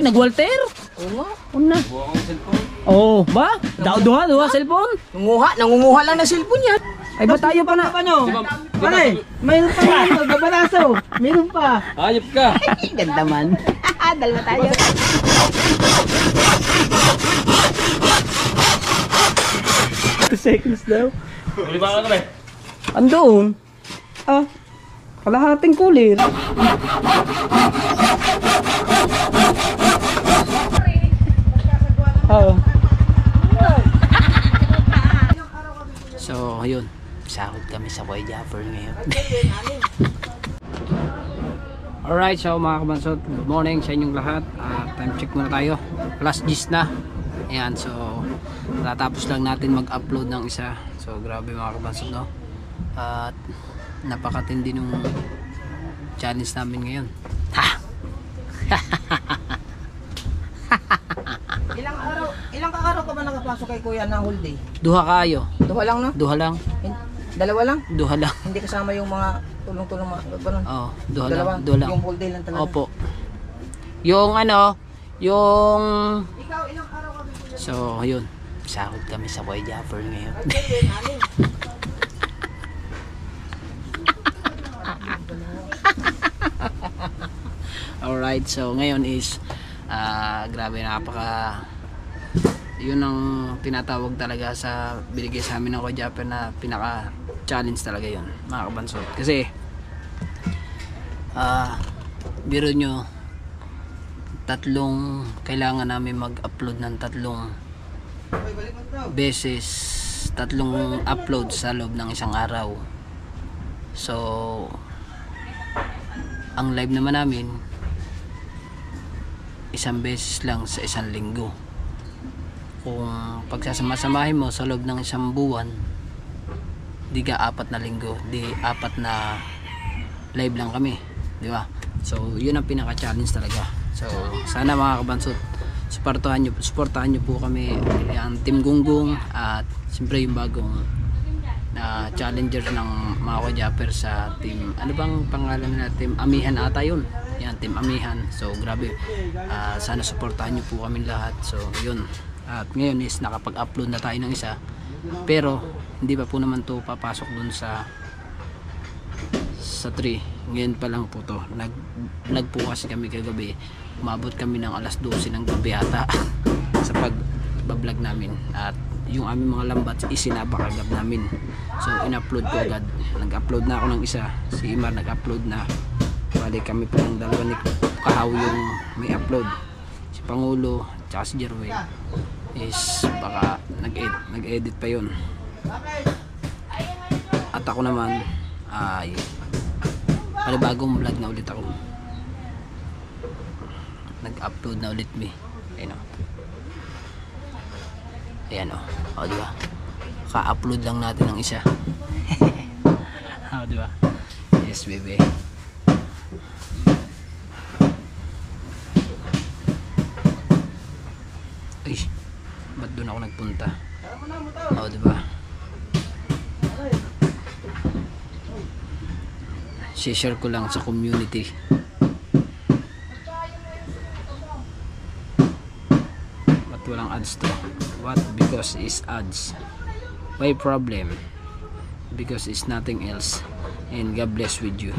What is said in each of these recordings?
Nag-Walter? Oo nga. Una. Buha akong cellphone. Oh, ba? Duha cellphone? Nangunguha lang ng cellphone yan. Ay ba tayo pa na? Ano? Pare, mayroon pa nga ano, babalaso. Mayroon pa. Hayop ka. Ganda man. Dalawa tayo. 2 seconds daw. Uli ba ka kami? Andoon. Ah, kalahating kulir. Oo. So, yun. Sahod kami sa Boy Japper ngayon. Alright, so mga kabansot, good morning sa inyong lahat. Time check muna tayo. Plus 10 na. Ayan, so tatapos lang natin mag-upload ng isa. So grabe mga kabansot, no? At napakatindi nung challenge namin ngayon. Ha! Ilang araw ka ba nakapasok kay Kuya na whole day? Duha kayo. Duha lang, no? Duha lang. Dalawa lang? Duha lang. Hindi kasama yung mga tulong-tulong ganun. Oo, duha Dalawa? lang. Duha lang. Yung whole day lang talaga? Opo. Yung ano, yung... Ikaw, ilang araw ka ba? So, yun. Sahod kami sa Boy Japper ngayon. Alright, so ngayon is grabe, napaka yun ang tinatawag talaga sa binigay sa amin ng Boy Japper na pinaka challenge talaga yun mga kabansot. Kasi biro nyo, kailangan namin mag-upload ng 3 beses, 3 upload sa loob ng isang araw. So ang live naman namin 1 beses lang sa 1 linggo. Kung pagsasama-samahin mo sa loob ng 1 buwan, di ka 4 na linggo, di 4 na live lang kami, di ba? So yun ang pinaka-challenge talaga. So sana mga kabansot, suportahan nyo po kami, ang Team Gunggong at siyempre yung bagong challenger ng mga Japper sa team, ano bang pangalan nila, Team Amihan ata yun. Yan, Team Amihan. So grabe, sana suportahan nyo po kami lahat. So yun, at ngayon is nakapag-upload na tayo ng isa, pero hindi pa po naman to papasok dun sa 3. Ngayon pa lang po to. Nag-vlog po kasi kami kagabi, umabot kami ng alas 12 ng gabi ata sa pag-vlog namin, at yung aming mga lambat isinabakagab namin. So in-upload ko agad. Nag-upload na ako ng isa, si Imar nag-upload na, balik kami po ng dalawa ni Kahaw yung may upload, si Pangulo tsaka si Jerway is baka nag-edit pa yun, at ako naman ay panibagong vlog na ulit ako, nag-upload na ulit me. Ayun o, ayan o, diba, ka-upload lang natin ng isa. O diba, yes baby. Ay, ba't doon ako nagpunta? O diba, share ko lang sa community. Ba't walang ads to? What? Because is ads. Why problem? Because it's nothing else. And God bless with you.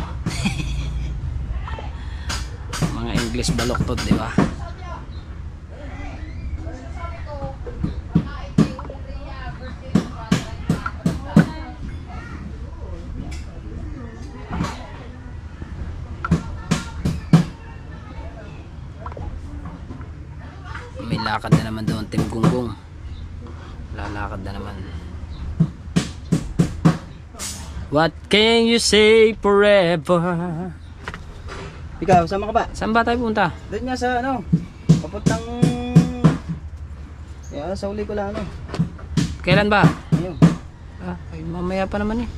Mga English baloktot, di ba? May lakad na naman doon, Team Gunggong. Lalakad na naman. What can you say forever? Ikaw, sama ka ba? Saan ba tayo punta? Doon nga sa ano, papuntang sa uli ko lang ano. Kailan ba? Ngayon. Ay, mamaya pa naman eh.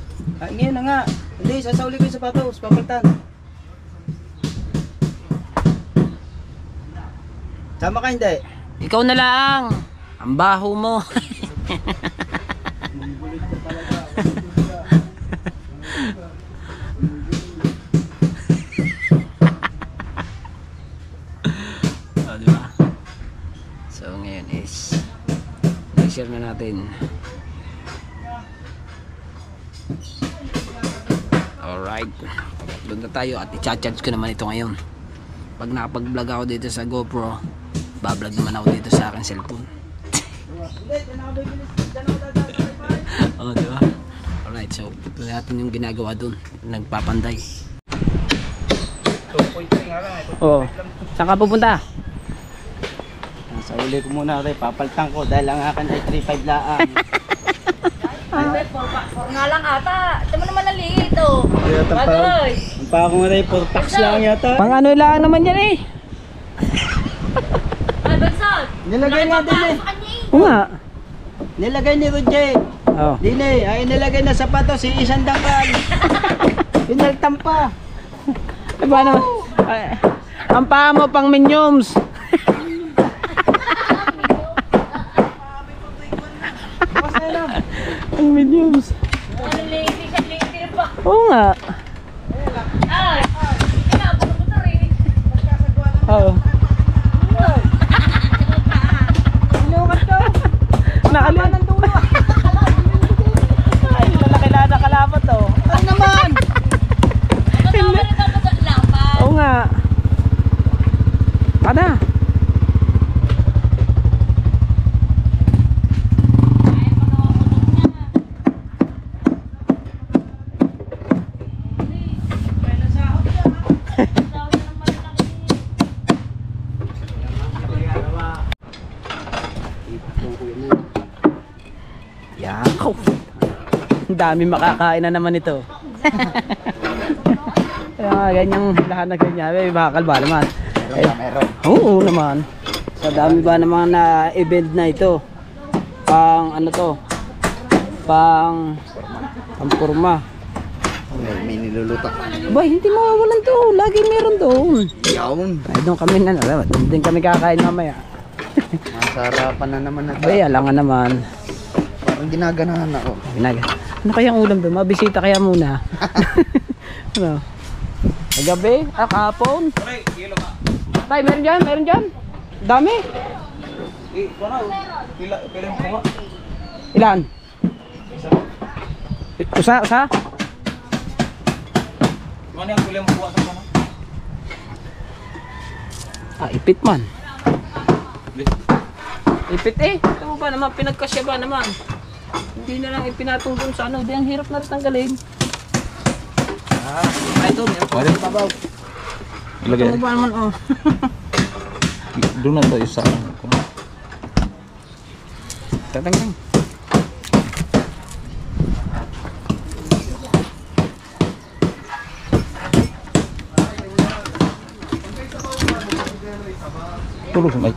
Ngayon na nga. Hindi, sasauli ko yung sapatos, papalitan. Sama ka hindi? Ikaw na lang. Ang baho mo. Diba? So ngayon is i-share na natin. Alright, doon na tayo at i-charge ko naman ito ngayon. Pag nakapag-vlog ako dito sa GoPro, bablog naman ako dito sa aking cellphone. Oh, diba? Alright, so ito natin yung ginagawa doon. Nagpapanday. Oh, saan ka pupunta? Sa uli ko muna rin, papaltang ko dahil ang akin ay 3.5 laang. For nga lang ata. Ito mo naman naliit oh. Bagay. Ang pa ako nga rin, 4 packs lang yata. Pang ano lang naman yan eh. Ay, Benson. Nilagay nga din eh. Oo nga. Nilagay ni Roger. Oh. Din eh, ay nilagay na sapatos si isang dangkal. Pinaltam pa. Ay, paano? Ay, ang paa mo pang minions. Ang minions. Ano lady pa. Oo nga. Ay. Ina, puto rin. Oo. Inukat ko. Nakalimutan ng dulo. Ay, lalaki na kalabat to. Ano naman? Ano ba rin ako lang pa? Oo nga. Pada. Yakaw. Ang dami makakain na naman ito. Kaya ganyang lahat na ganyan. May bakal ba naman? Meron. Oo naman. Sa dami ba naman na event na ito? Pang ano to? Pang purma. May nilulutak. Ba, hindi mawawalan to. Lagi meron doon. Yawn. Ay, doon kami na. Doon din kami kakain mamaya. Masarapan na naman na. Bay, alangan naman. Parang ginaganahan ako. Ano kayang ulam doon? Mabisita kaya muna. Ano? Gabi? Kahapon? Tay, meron dyan? Meron dyan? Dami? Ilan? Usa? Ano yung kulang buwa sa mga? Ipit man. Ipit eh. Ito mo ba naman? Pinagkasya ba naman? Hindi na lang ipinatong dun sa ano. Di ang hirap na rin tanggalin. Ito, meron pa rin pabaw. Ito mo ba naman oh. Doon na to isa. Tatanggang. Tulog sa mic.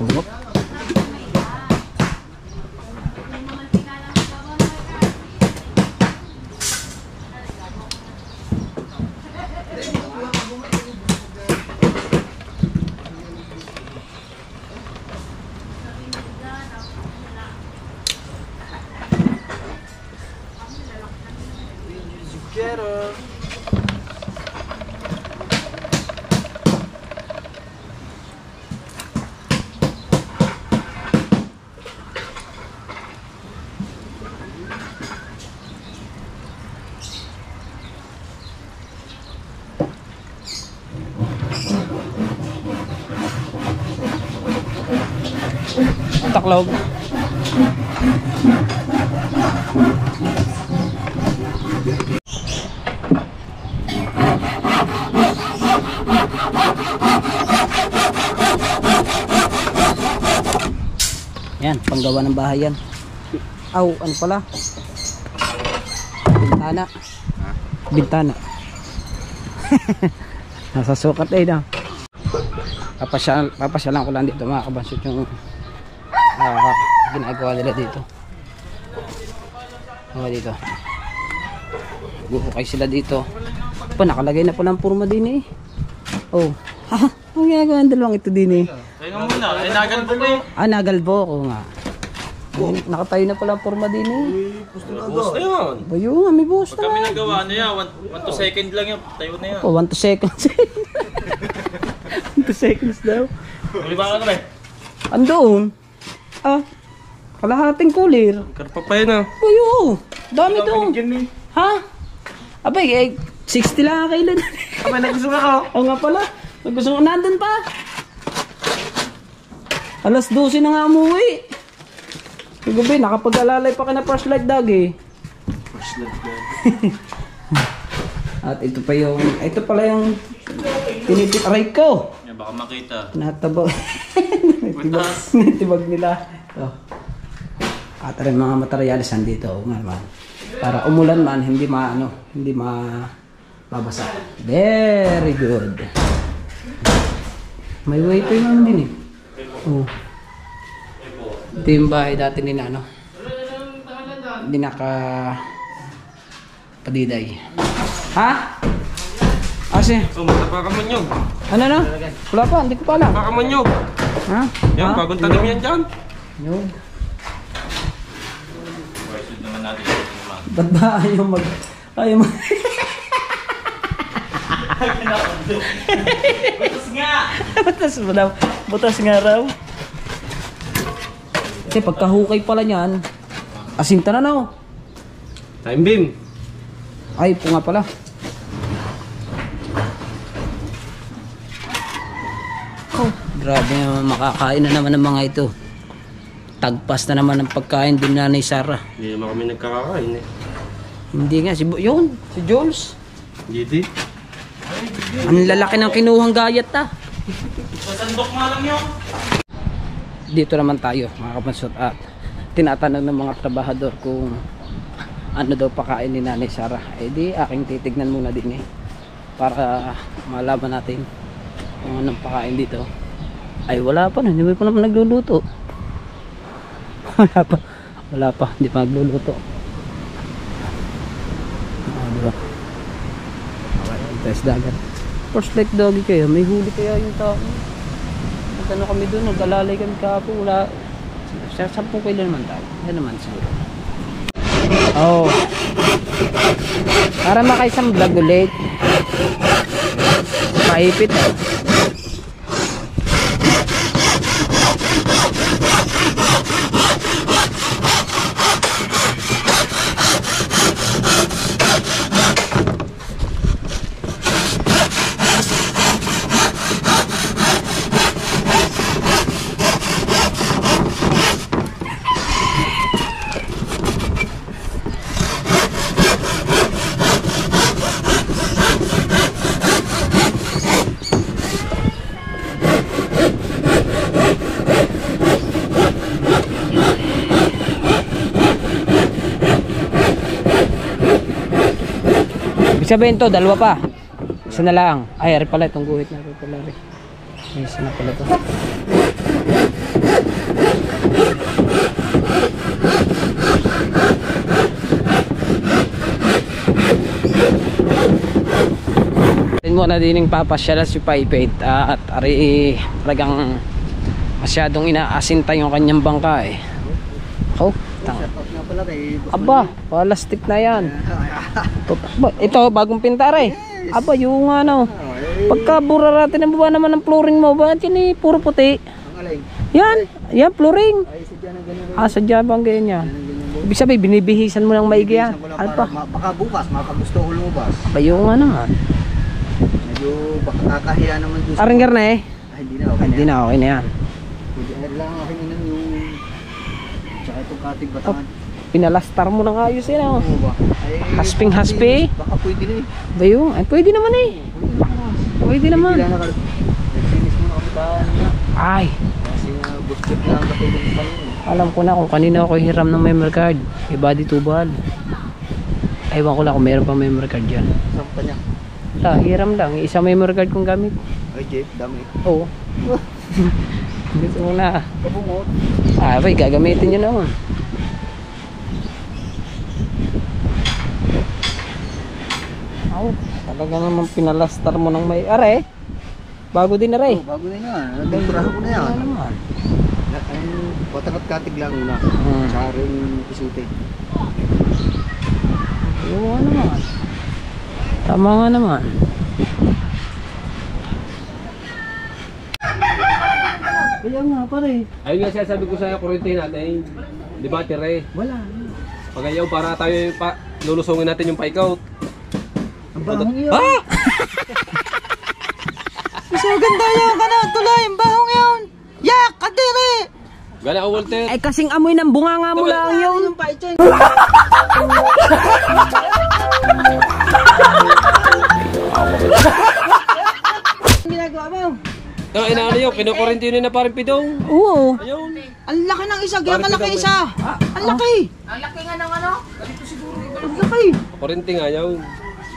Tulog. Taklog. Yan, panggawa ng bahay yan. Aw, ano pala? Bintana. Bintana. Nasa sukat eh na. Papasyalan ko lang dito mga kabansot yung ginagawa nila dito. Dito. Buhukay sila dito. Nakalagay na pala ang purma din eh. Oh. Ang ginagawa ng dalawang ito din eh. Kaya nga muna, ay nagalbo ko eh. Nagalbo ko nga. Nakatayo na pala ang purma din eh. Buhos na yun. Bayo nga, may buhos Pag kami na. nagawa, ano yan, 1 to second lang yun. Tayo na yan. 1 to seconds. 1 to seconds daw. Uli ba ka kami? Andoon. Ah, kalahating cooler. Karpa pa yun ah. Ay, oo. Dami to. Ha? Abay, 60 lang ang kailan. Abay, nagusok ako. Oo nga pala. Gusto ko nandun pa. Alas 12 na nga umuwi. Gabi, nakapag-alalay pa ka na flashlight dog eh. At ito pala yung tinitip-aray ko. Yan, baka makita. Natabag. Natibag nila. Ito. At rin mga materyales andito. Nga naman. Para umulan man, hindi mababasa. Very good. May wifi naman din eh. Oh. Ito yung bahay dati ni Nano. Hindi padiday. Ha? Kasi? Baka manyog. Ano na? Wala pa, hindi ko pa alam. Baka manyog. Ha? Yan, bagong tanim yan dyan. Yun. Pwede naman natin. Ba't ba ayaw mag... Butas nga! Butas nga raw. Kasi pagkahukay pala niyan, asinta na no. Time beam. Ay, po nga pala. Oh, grabe naman, makakain na naman ng mga ito. Tagpas na naman ang pagkain din Nanay Sara. Hindi naman kami nagkakakain eh. Hindi nga, si Jules. Hindi. Ang lalaki ng kinuhang gayat ta. Sasandok nga lang yun. Dito naman tayo mga kapansot at tinatanong ng mga trabahador kung ano daw pakain ni Nanay Sara. Eh di aking titignan muna din eh para malaman natin kung anong pakain dito. Ay wala pa, hindi pa naman nagluluto. Wala pa, hindi pa nagluluto. Diba? Okay, test dagat. First like doggy kayo, may huli kaya yung tao. Ano kami doon, nag-alalay kami kapo, wala. 10 kilo naman tayo. Yan naman siguro. Oh. Para makaisang vlog ulit. Maipit eh. Sabihin to, dalawa pa. Isa na lang. Ay, ari pala itong guhit na pala rin. Isa na pala to. Tingnan mo na din yung papasyalan si Paipet at ari talagang masyadong inaasinta yung kanyang bangka eh. Oh, aba, plastic na yan. Ito, bagong pintar eh. Aba, yung ano. Pagka bura natin ang baba naman ng flooring mo, bakit yan eh, puro puti? Yan, flooring. Sadya bang ganyan? Ibig sabihin, binibihisan mo ng maigi yan. Ano pa? Baka bukas, makagusto ko lumabas. Aba, yung ano nga. Medyo baka kakahiya naman doon. Aringgar na eh. Hindi na, okay Hindi na, okay na yan. Hindi lang akin yun yung... Tsaka itong katig batangan. Pinalastar mo ng ayos yan oh. Oo ba? Hasping-haspi. Baka pwede na eh. Ba yun? Ay, pwede naman eh. Pwede naman. Nagsinis mo na kami kanina. Ay, Kasi busket lang katulong pa yun. alam ko na kung kanina ako hiram ng memory card. Ibadi tubal. Ewan ko lang kung meron pa memory card dyan. Saan pa niya? Wala, hiram lang. Isang memory card kong gamit. Ay Jeff, dami. Oo. Gusto mo na. Kabungot. Ah, bay, gagamitin nyo naman. Oh, talaga naman pinalastar mo ng may are. Bago din are. Oh, bago na yan. Nagdurahan ko na yan. Ano naman? Patakat-katig lang una. Hmm. Tsaka rin isute. Oo, ano naman. Tama nga naman. Kaya nga pare. Ayun nga sinasabi ko sa'yo, kuryente natin. Di ba, tire? Wala. Pagayaw para tayo lulusungin natin yung paikaw. Ang bahong yun. Ah! So ganda yun ka na tuloy. Ang bahong yun. Yak! Kadiri! Gana ka, Walter. Ay kasing amoy ng bunganga mo lang yun. Yung paitsin. Ang ginagawa mo? Inaano yun, kinukuryente yun na parang pidong. Oo. Ayun. Ang laki ng isa. Kaya malaki isa. Ang laki. Ang laki nga ng ano? Ang laki. Kuryente nga yun.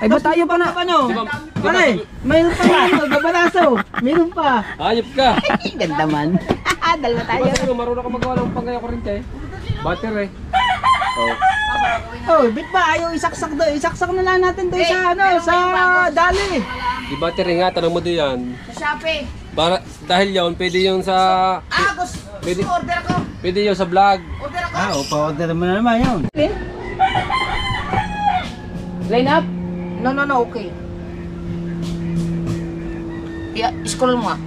Ay ba tayo pa na? Ano? Di ba, Pare, mayroon pa yan. Magbabalaso. Mayroon pa. ayop ka. Ganda man. Dalawa Di ba sa'yo, marunong ka magawa ng pangkaya kuryente? Bater eh. Oh. Oh, bit ba? Ayaw isaksak doon. Isaksak na lang natin doon sa ano, sa dali. Di bater nga, tanong mo doon yan. Sa Shopee. Para, dahil yun, pwede yun sa... Gusto order ko. Pwede yun sa vlog. Order ako. Pa-order mo na naman yun. Line up. No, okay. Yeah, scroll mo nga.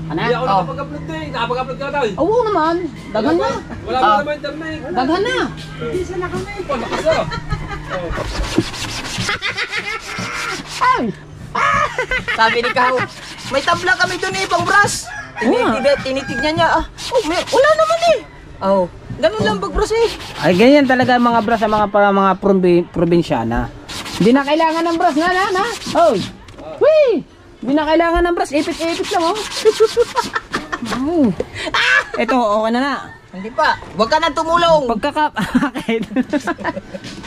Hindi ako nakapag-upload doon eh. Nakapag-upload ka na tayo. Oo naman. Daghan na. Wala pa naman internet. Daghan na. Palakas ah. Sabi ni Kao, may tabla kami doon eh, pang brush. Tinitignan niya, wala naman eh. Oh, ganun lang pag brush eh. Ay ganyan talaga ang mga bras sa mga probinsyana. Hindi na kailangan ng bras na. Oy. Wee! Hindi na kailangan ng bras, ipit-ipit lang oh. Ito, okay na. Hindi pa, huwag ka nang tumulong. Bakit?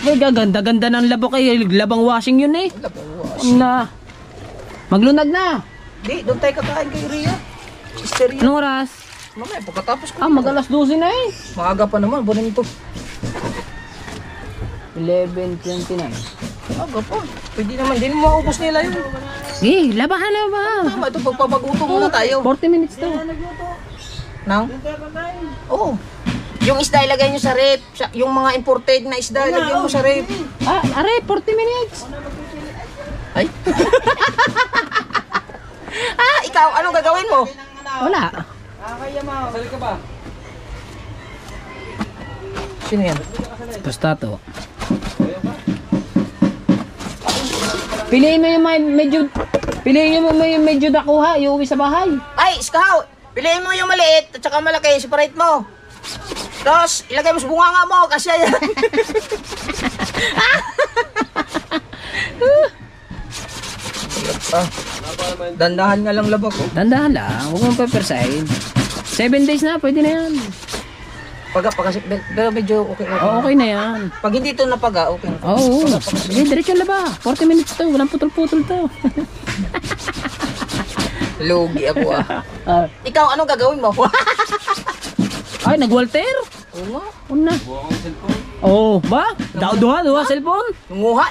May gaganda-ganda ng labok eh. Labang washing yun eh. Na. Maglunag na. Di, doon tayo kakain kay Ria. Sister Ria. Anong oras? Mamaya, pagkatapos ko. Mag-alas 12 na eh. Maaga pa naman, bunin ito. 11:29. Maaga pa. Pwede naman, din mo maubos nila yun. Eh, labahan na ba? Tama, ito, pagpapaguto muna tayo. 40 minutes to. Nang? Oo. Yung isda ilagay nyo sa rep. Yung mga imported na isda ilagay mo sa rep. Ah, are, 40 minutes. Ay. Ikaw, anong gagawin mo? Wala. Sali ka ba? Sino yan? Basta to. Piliin mo yung medyo nakuha, iuwi sa bahay. Ay, Scout! Piliin mo yung maliit at saka malaki, separate mo. Tapos, ilagay mo sa bunganga mo, kasi yan. Dandahan nga lang labak ko. Dandahan lang, huwag mong papersahin. 7 days na, pwede na yan. Pero medyo okay. Oo, okay na yan. Pag hindi ito napaga, okay. Oo, sige, diretso laba. 40 minutes to, walang putol-putol to. Lugi ako Ikaw, anong gagawin mo? Ay, nag-Walter? Oo nga. Una. Oo, ba? Duha, cellphone?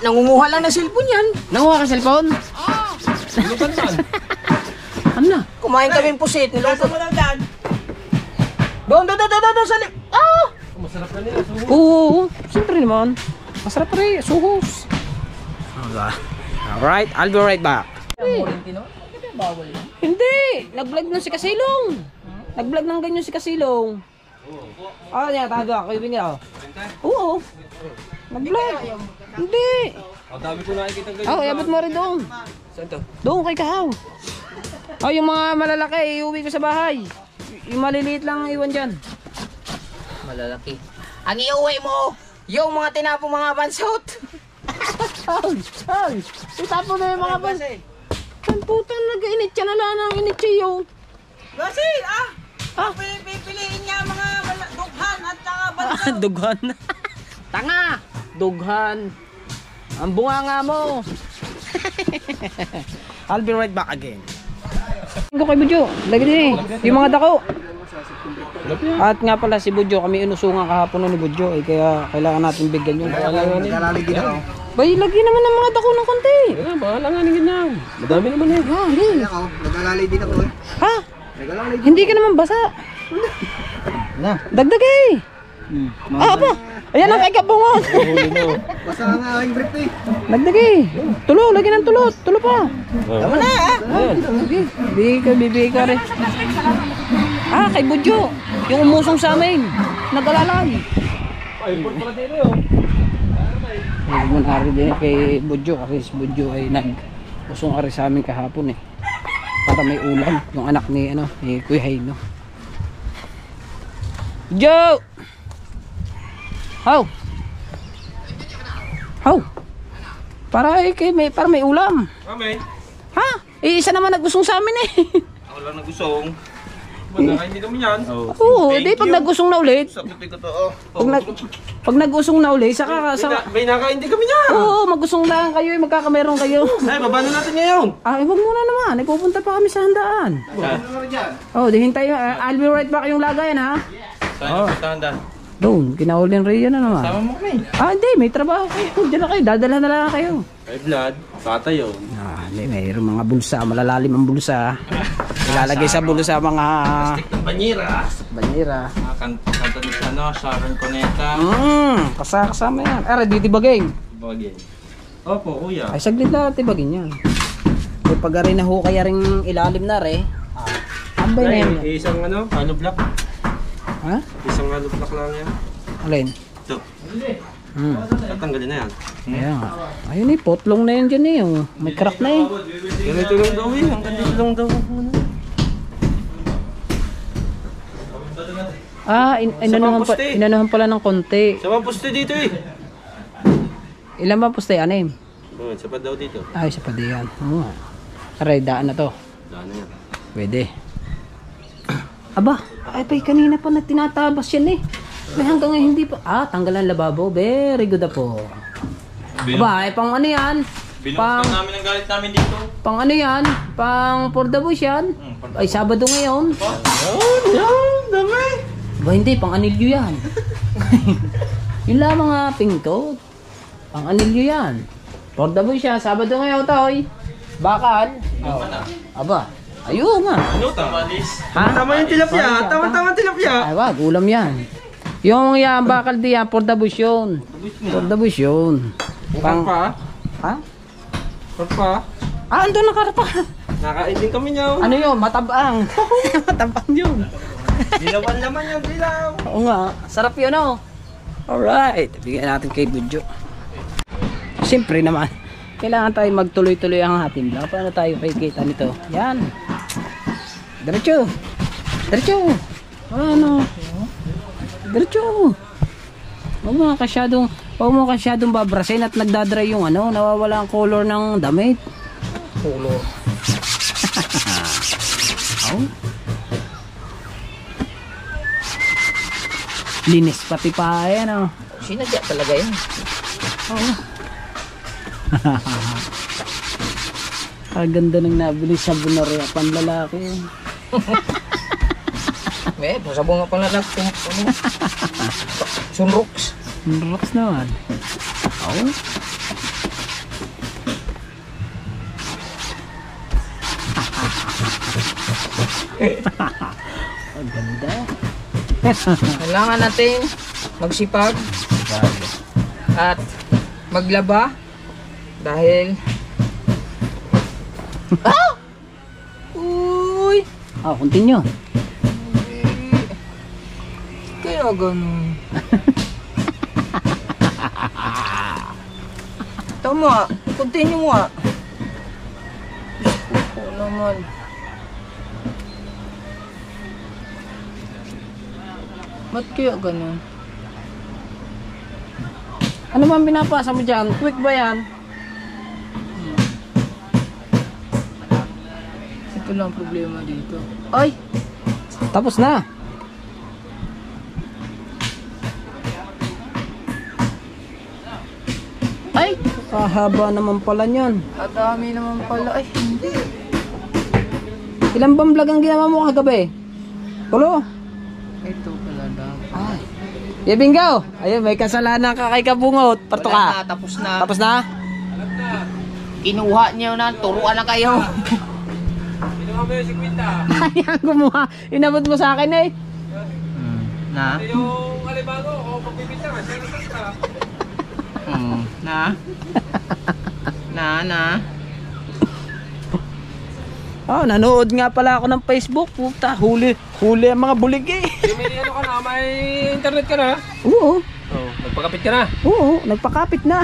Nangunguha lang ng cellphone yan. Nanguha ka cellphone? Ano na? Kumain kami ng pusit. Niluto mo lang dyan. Doon, sa lip. Masarap na nila. Oo, siyempre naman. Masarap rin, suhos. Alright, I'll be right back. Hindi, nag-vlog ng si Kasilong. Nag-vlog ng ganyan si Kasilong. Niya, tago ako, ibigin ako. Oo, nag-vlog. Hindi. Ang dami ko nakikita ganyan. Iabot mo rin doon. Saan to? Doon kay Kahaw. Yung mga malalaki, iuwi ko sa bahay. Yung maliliit lang iwan dyan. Malalaki. Ang iuwi mo, yung mga tinapong mga bansot. Saan? Itapo na yung mga bansot. Saan putang nag-init siya na lang ang init siya yung... Basil, pipiliin niya mga dughan at saka bansot. Dughan. Tanga! Dughan. Ang bunganga mo. I'll be right back again. Tingko kay Budyo. Lagi din eh. Yung mga dako. At nga pala si Budyo, kami inusungan kahapon ni Budyo. Kaya kailangan natin bigyan yun. Naglalali din ako. Bay, lagi naman ng mga dako ng konti. Bahala nga nigin na. Madami naman eh. Hindi. Naglalali din ako eh. Ha? Hindi ka naman basa. Na. Dagdag eh. Apa? Ayan ang ikabungon. Basta nga aking brief eh. Dagdag eh. Tulo, lagi ng tulo. Tulo pa. Tama na Bibigay ka rin. kay Budyo. Yung umusong sa amin. Nag-alalay. Ay, port pala dito yun. Manari din kay Budyo kasi si Budyo ay nag-usong ari sa amin kahapon eh. Para may ulam. Yung anak ni, ni Kuya Hayno. Budyo! How? How? Para may ulam. Amen. Ha? Isa naman nagusong sa amin eh. Ako lang nagusong. Hindi kami yan. Oo, di pag nagusong na ulit. Sakit ko to. Oh. Pag nagusong na ulit, saka May nakain din kami niyan. oo, magusong lang kayo, magkakameron kayo. Ay, baba na natin ngayon. Ay, wag muna naman. Pupunta pa kami sa handaan. Oh, di hintay. I'll be right back yung lagayan ha. Saan tahan? Doon, kinaulin rin yan na naman. Sama mo kami. Hindi, may trabaho kayo. Diyan na kayo, dadala na lang kayo. Ay, Vlad. Bata yun. Hindi, mayroong mga bulsa, malalalim ang bulsa. Ilalagay sa bulsa mga Ng banyera. banyera. Kanta ni Sharon Cuneta. Kasama yan. Di tibagin. Bagay. Opo, kuya. Ay, saglit na tibagin yan. May pag-ari na ho kaya ring ilalim na re. Ambay na yan. Ay, isang hollow block. Ha? Isang hollow block lang yan. Alin? Ito. Tatanggalin na yan. Ayan nga. Ayun eh, potlong na yan dyan eh. May crack na eh. Ganito lang daw eh. Ang ganito lang daw. Inanuhan pala ng konti. Sa mga poste dito eh. Ilan ba poste? 6? Sapat daw dito. Ay, sa padiyan. Oo nga. Aray, daan na to. Daan na yan. Pwede. Aba, ay pa kanina pa na tinatabas yan eh. May hanggang ngayon hindi pa. Tanggalan lababo. Very good po. Aba, ay pang ano yan? Binukas namin ang galit namin dito. Pang ano yan? Pang for the bush yan? Ay, Sabado ngayon. Dami. Ba hindi, pang anilyo yan. Yun lang mga pingtot. Pang anilyo yan. For the bush yan. Sabado ngayon, Toy. Bakal. Oh. Aba, ayun nga. Ano? Tamalis. Ha? Tama yung tilapia. Tama tilapia. Ay, wag, ulam yan. Yung yan, bakal di yan, for the bush yun. For the bush yun. Pang pa? Ha? Pa? Andun na karpa. Nakain din kami niyo. Ano yun? Matabang. Matabang yun. Dilawan naman yung dilaw. Oo nga. Sarap yun, oh. Alright. Bigyan natin kay Budyo. Siyempre naman, kailangan tayo magtuloy-tuloy ang ating vlog. Paano tayo kikita nito? Yan. Diretso. Diretso. Ano? Diretso. Huwag mo kasyadong babrasin at nagdadry yung nawawala ang color ng damit. Color. Oh. Linis pati pa yan, Sinadya talaga yan. Oo. Ang ganda ng nabili sa Bunaria, panlalaki. Pasabong nga pala lang. Sunrocks. Rocks naman. Oo. Ang ganda. Kailangan natin magsipag at maglaba dahil Uy! Continue. Kaya ganun. Tama, continue mo ah. Oo naman. Ba't kaya ganun? Ano man binapasa mo dyan? Quick ba yan? Ito lang ang problema dito. Ay! Tapos na. Ay! Kahaba naman pala niyan. Kadami naman pala. Ay, hindi. Ilang bang vlog ang ginawa mo kagabi? Kulo? Ito pala lang. Ay. Bingaw! Ayun, may kasalanan ka kay Kabungot. Parto Wala ka. na, tapos na. Tapos na? Kinuha niyo na, turuan na kayo. Kinuha mo yung 50. Ayan, kumuha. Inabot mo sa akin eh. Na? Yung alibago, ako pagbibita ka, siya na. Na? Na? Oh, nanood nga pala ako ng Facebook. Puta, huli ang mga bulig eh. May ano ka na, may internet ka na. Oo. Oh, nagpakapit ka na. Oo, nagpakapit na.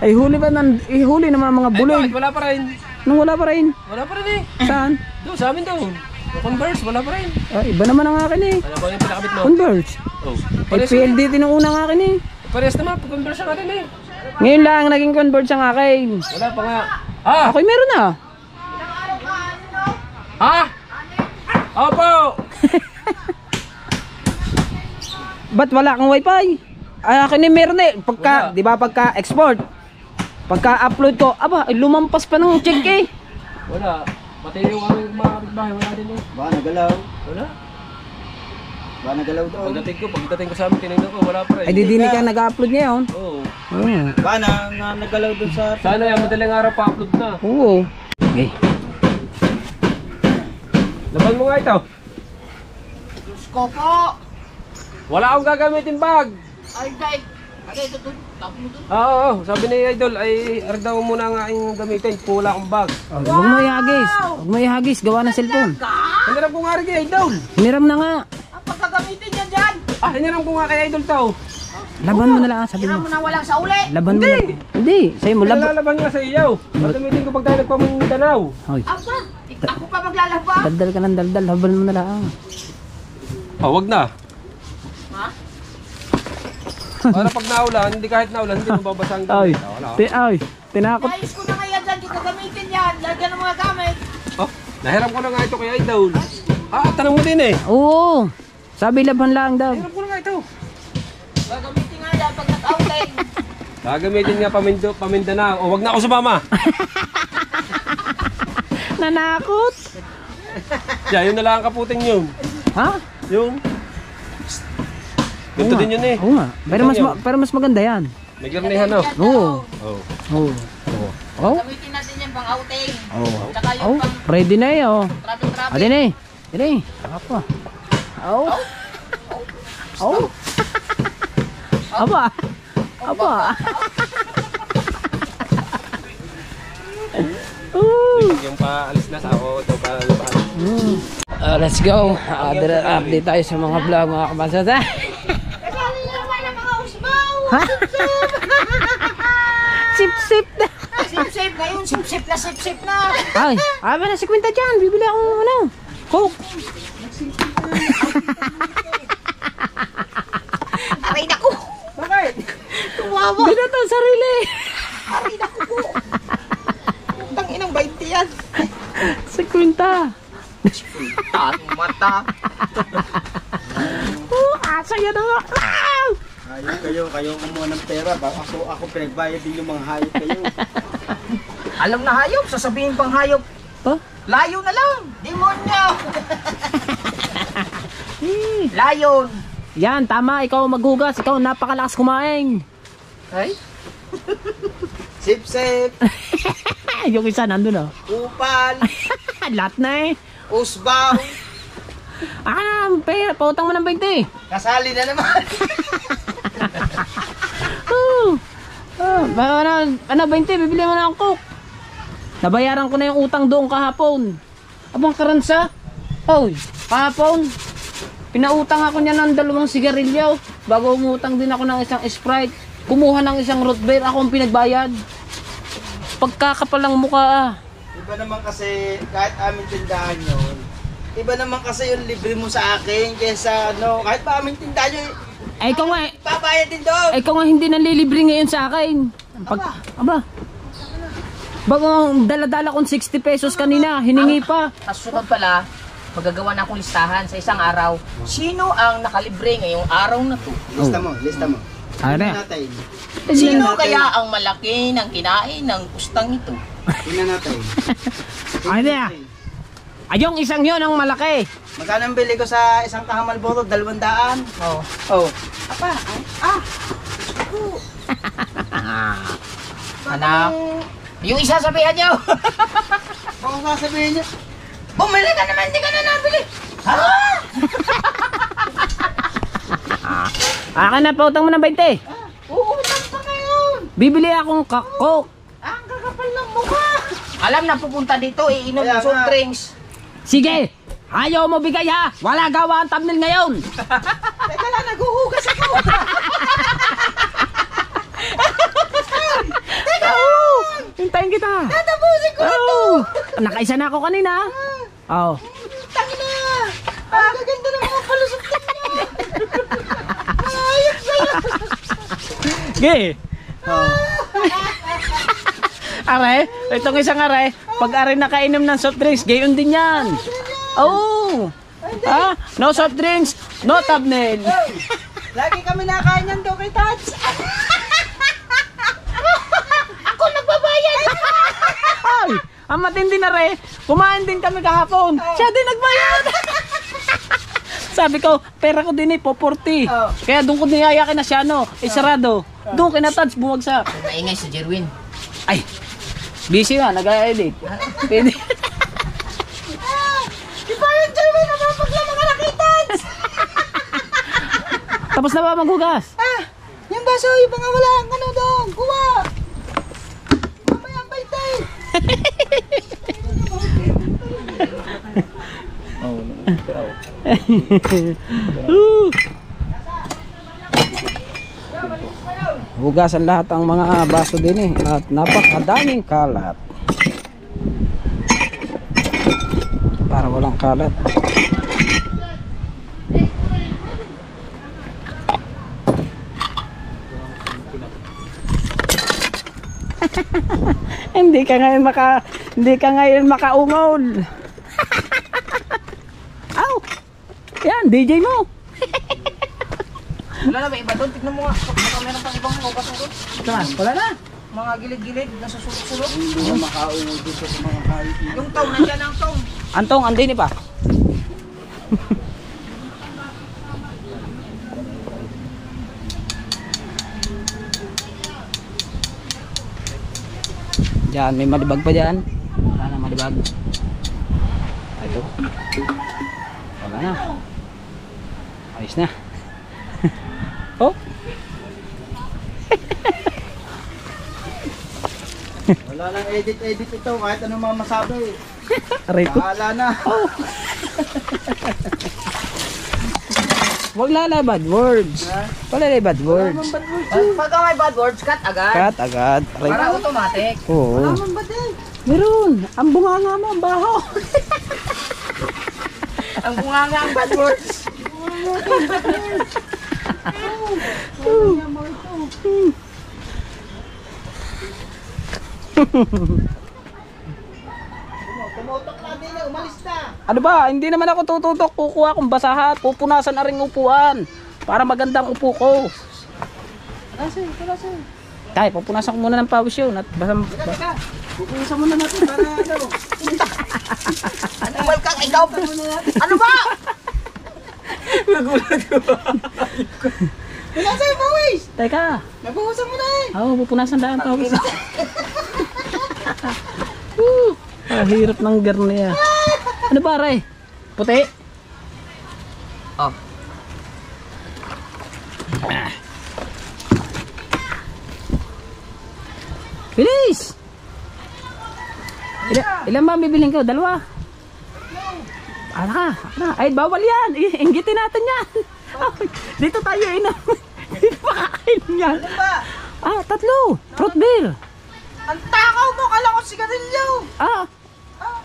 Ay huli naman ang mga Ay, bulig. bakit? Wala pa rin. Nung wala pa rin. Wala pa rin eh. Saan? Doon, sa amin doon. Converse, wala pa rin. Ay, iba naman ang akin eh. Ano ba yung pinakabit mo? Converge. Oh. Ay, PLDT nung unang akin eh. Parehas naman, Converse ang atin eh. Ngayon lang naging Converge ang akin. Wala pa nga. Ah! Okay, meron na. Ha? Opo! Ba't wala kang wifi? Ay, akin eh meron eh. Pagka, di ba pagka export, pagka upload ko, aba, ay lumampas pa ng check eh. Wala. Pati yung aming mga kapitbahay, wala din eh. Baka nagalaw. Wala. Baka nagalaw doon. Pagdating ko sa amin, tinignan ko, wala pa rin. Ay, di ka nag-upload ngayon. Oo. Oo. Baka nagalaw doon sa... Sana yan, madaling araw pa-upload na. Oo. Okay. Laban mo nga ito. Diyos ko po. Wala akong gagamitin bag. Ay, guys. Ay, ito. Tapos mo doon. Oo, sabi ni Idol, ay ardaw muna ang aking gamitin kung wala akong bag. Huwag mo ihagis. Huwag mo ihagis. Gawa ng cellphone. Hiniram ko nga rin kay Idol. Hiniram na nga. Ang pagkagamitin niya dyan. Hiniram ko nga kay Idol to. Laban mo na lang. Sabi Tira mo. mo na walang sa uli. Laban mo na. Hindi. Sa'yo mo. Lalaban nga sa iyo. Gagamitin ko pag tayo nagpamindanaw. Hoy. Aba, ako pa maglalaba. Daldal ka ng daldal. Laban mo na lang. Oh, wag na. Ha? Para pag naulan, hindi kahit naulan, hindi mababasa ang Ay. gamit. Wala. Ay. Tinakot. Nais ko na kaya dyan. Di ko gamitin yan. Lagyan ng mga gamit. Oh, nahiram ko na nga ito kay Idol. Tanong mo din eh. Oo. Sabi laban lang daw. Nahiram ko na nga ito. Gagamitin nga yan pag nag-outing. Gagamitin nga Pamindanao. O, wag na ako sumama. Nanakot. Yeah, yun na lang ang kaputin yun. Ha? Yung... Ganito din yun eh. Oo nga. Pero mas maganda yan. May garnihan oh. Oo. Oh. Oo. Oh. Gamitin natin yan pang outing. Oh. Tsaka Oh. yung pang Ready na eh oh. travel-travel. Adin eh. Dini. Apa. Oh. Oh. Apa. Apa. Yung paalis na sa ako, ito pa lubahan. Let's go. Update tayo sa mga vlog mga kabasat. Kasali naman ang mga usbaw. Sip-sip na. Sip-sip ngayon. Sip-sip na sip-sip na. Ay, ba na 50 dyan. Bibili akong ano. Coke. Aray na ko. Bakit? Tumawa. Binato sarili. Aray na ko po. Tanginang 20 yan. 50. Mata. Asa yan ako. Kayo kumuha ng pera. Ako pinagbayad din yung mga hayop kayo. Alam na hayop. Sasabihin pang hayop. Oh? Layo na lang. Demonyo. Layon. Yan, tama. Ikaw maghugas. Ikaw napakalakas kumain. Ay? Sip-sip, Yung isa nandun oh. kupal, Lahat na eh. usbaw. Pera. Pautang mo ng 20. Kasali na naman. Ano, 20, bibili mo na ng coke. Nabayaran ko na yung utang doon kahapon. Abang karansa. Hoy, kahapon. Pinautang ako niya ng 2 sigarilyo. Bago umutang din ako ng isang Sprite. Kumuha ng isang root beer. Ako ang pinagbayad. Pagkakapalang mukha. Iba naman kasi, kahit aming tindahan yun, iba naman kasi yung libre mo sa akin kaysa ano, kahit pa aming tindahan yun, Ay, ikaw nga, babayad din doon. ikaw nga hindi nanlilibre ngayon sa akin. Aba. Bagong dala-dala kong 60 pesos kanina, hiningi pa. Kasunod pala, magagawa na akong listahan sa isang araw. Sino ang nakalibre ngayong araw na to? Lista mo. Ano Tingnan na? natin. Sino kaya ang malaki ng kinain ng pustang ito? Tingnan natin. Ano na? Ayong isang yon ang malaki. Magkano ang bili ko sa isang kahamal botol? 200? Oh. Oh. Apa? Anak. Yung isa sabihan niyo. Baka sasabihin niya, Bumili ka naman, hindi ka na nabili. Akin na, pautang mo ng 20. Uutang pa ngayon. Bibili akong coke. Ang kakapal ng mukha. Alam na pupunta dito, iinom Kaya ng soft nga. drinks. Sige! Ayaw mo bigay ha! Wala gawa ang thumbnail ngayon! Teka lang, naghuhugas ako. Hintayin kita! Tatapusin ko na to. Nakaisa na ako kanina. Oh. Tangina. Ang gaganda ng mga palusot niya. Ayos sa'yo. Sige! Are, itong isang are, pag are nakainom ng soft drinks, gayon din yan. Oh! Ha? No soft drinks, no thumbnail. Lagi kami nakain yan daw kay Tats. Ako nagbabayad. Ay! Ang matindi na re, kumain din kami kahapon. Siya din nagbayad. Sabi ko, pera ko din eh, po 40. Oh. Kaya doon ko niyaya kina siya, no? Isarado. Doon kina Tads, bumagsak. Maingay si Jerwin. Ay! Busy nga, nag-edit. Pwede. Di ba yung Jerwin napapaglama ka na kay Tats? Tapos na ba maghugas? Yung baso, yung mga wala ang ano doon. Kuha. Mamaya ang baitay. Hugasan lahat ang mga baso din eh. At napakadaming kalat. Para walang kalat. Hindi ka ngayon makaungol. Aw. Yan, DJ mo. Wala na ba iba doon? Tignan mo nga. Baka meron pang ibang hugas doon. Wala na. Mga gilid-gilid, nasusulok-sulok. Hindi na makaungol dito sa mga kahit. Yung tong, nandiyan ang tong. Antong, andini pa. Diyan, may malibag pa dyan. Sana malibag. Ito. Wala na. Ayos na. Oh. Wala nang edit-edit ito kahit anong mga masabi. Aray ko. Bahala na. Huwag lalabad words. Wala lalabad words. Pagka may bad words, cut agad. Cut agad. Aray ko. Para automatic. Oo. Naman ba din? Meron. Ang bunganga mo, ang baho. Ang bunganga ang bad words. Tumutok na din eh, umalis na. Ano ba? Hindi naman ako tututok. Kukuha akong basahan. Pupunasan na rin upuan. Para magandang upo ko. Tay, pupunasan ko muna ng pawis yun. At Pupusa muna natin para ano. Ano ba kang ikaw? Ano ba? Wala sa'yo pawis. teka. Nabuhusan mo na eh. Oo, pupunasan lang ang pawis. Hirap ng garniya. Ano ba, Ray? Puti? Oh. Bilis! Ilan ba ang bibiling ko? Dalawa? Ala ka. Ay, bawal yan. Inggitin natin yan. Dito tayo inom. Dito pakakain yan. Ano ba? Tatlo. Fruit beer. Ang takaw mo, kala ko sigarilyo.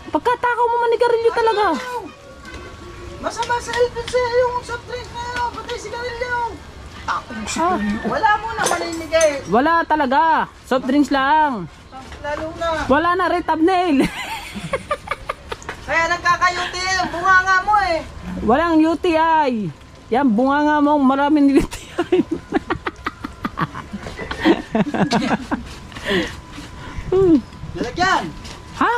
Pagkatakaw mo manigarilyo talaga. Masama sa health yung soft drink na yun, pati sigarilyo. Wala mo na maninigay. Wala talaga. Soft drinks lang. Lalo na. Wala na rin thumbnail. Kaya nagkakayuti yung bunganga mo eh. Walang UTI. Yan, bunga nga mong maraming UTI. Lalagyan. Ha?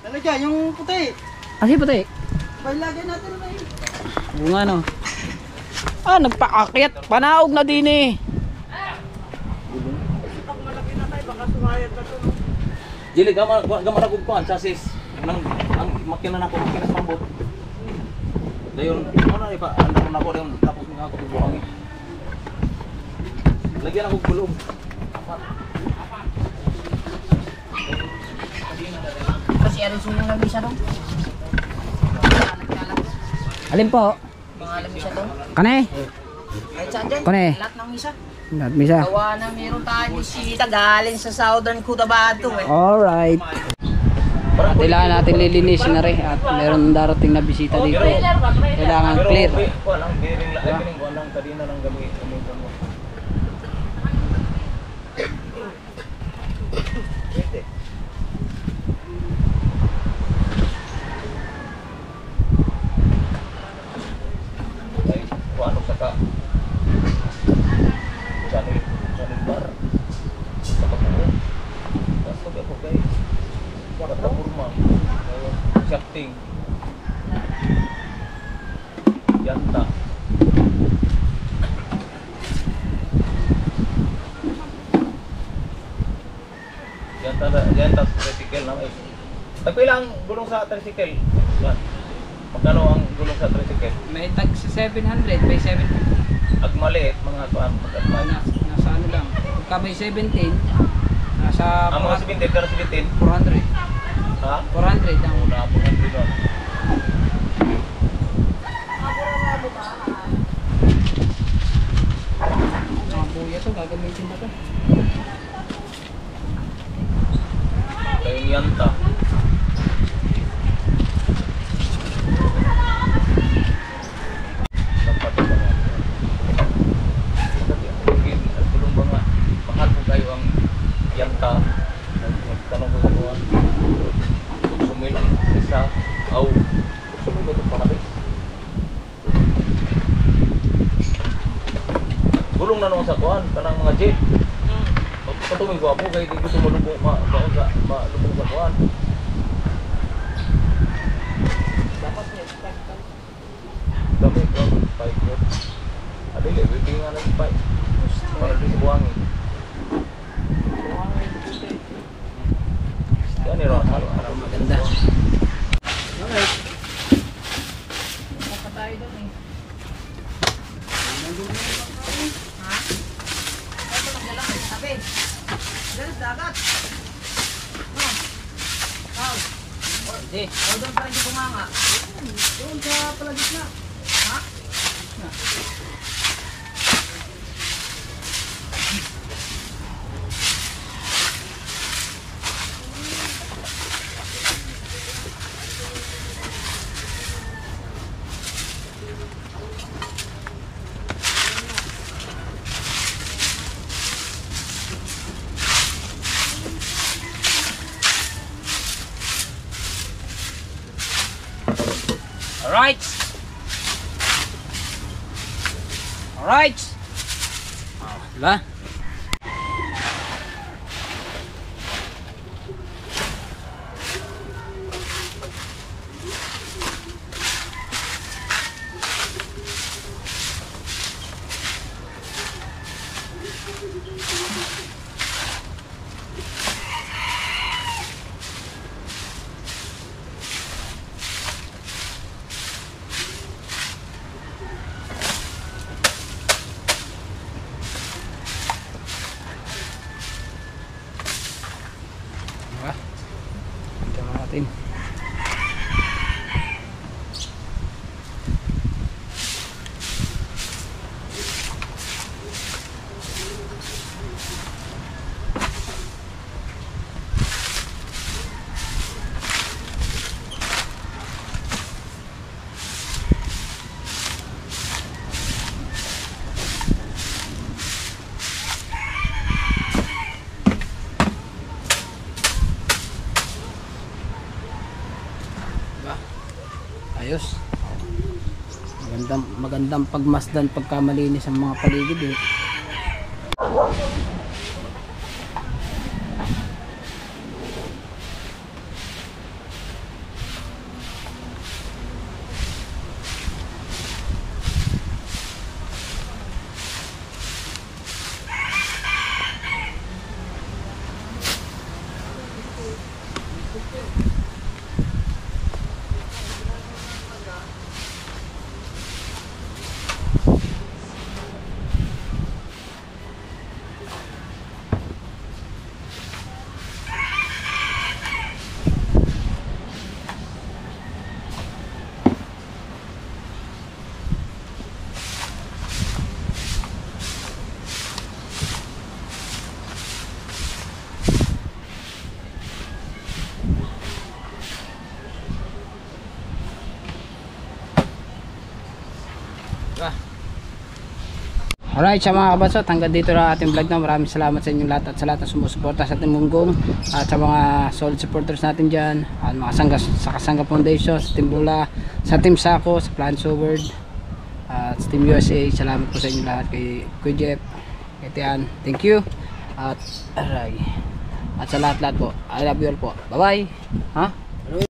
Lalagyan yung puti. Kasi puti. Pailagyan natin na eh. Bunga no. Nagpaakyat. Panaog na din eh. Jili, gamar ako kuhan, sasis. Ang makina na ako, makina sa pambot. Dayon, ano na ipa, ano na ako, dayon, tapos nga ako tubuhangin. Lagyan ako gulong. pa si Aron Sunong lamisa doon. Alin po? Mga lamisa doon. Kane? Kahit saan dyan, Kone? lahat ng misa. Lahat misa. Gawa na meron tayo bisita galing sa Southern Cotabato eh. Alright. Kailangan natin lilinisin na rin at meron darating na bisita dito. Kailangan clear. Walang biring lang, walang kadina ng gamitin mo. Ano saka channel bar sa pagkain. Tapos sabi ako kay Purma shafting yanta yanta tricycle na tagpilang gulong sa tricycle yan. Magkano ang gulong sa tricycle? May tag sa 700, may 700. Ag maliit mga kuan Nasa ano lang. Pagka may 17, nasa ang mga 17 pero 17 400. ha? 400 ang Una po ng doon. mga buya to, gagamitin ba to? Kayong yanta. Tulong ba nga mahal po kayo ang yanta nagtanong ko sa kuwan sumil isa aw sumil ba ito pangalit gulong na naman sa kuwan kanang mga jet patuming ko po kaya di ko malubong malubong sa kuwan dami ko 5 years adil eh bibigyan nga ng 5 para di sa buhangin yan eh ron Maganda. Patay doon eh. Ha? Ano lang dala ko? Sabi. Dala dagat. How? Hindi. O doon pa rin yung bumanga. Doon sa palagis na. Ha? Alright. Alright. Diba? Ito natin. Ayos. Magandang pagmasdan pagka malinis ang mga paligid eh. Alright, sa mga kabasot, hanggang dito na ating vlog na. Maraming salamat sa inyong lahat at sa lahat na sumusuporta sa ating munggong at sa mga solid supporters natin dyan at mga sa Kasangga Foundation, sa Team Bula, sa Team Sako, sa Plan Forward at sa Team USA. Salamat po sa inyong lahat kay Kuya Jeff, kay Tian, thank you at aray, at sa lahat po, I love you all po, bye bye. Ha?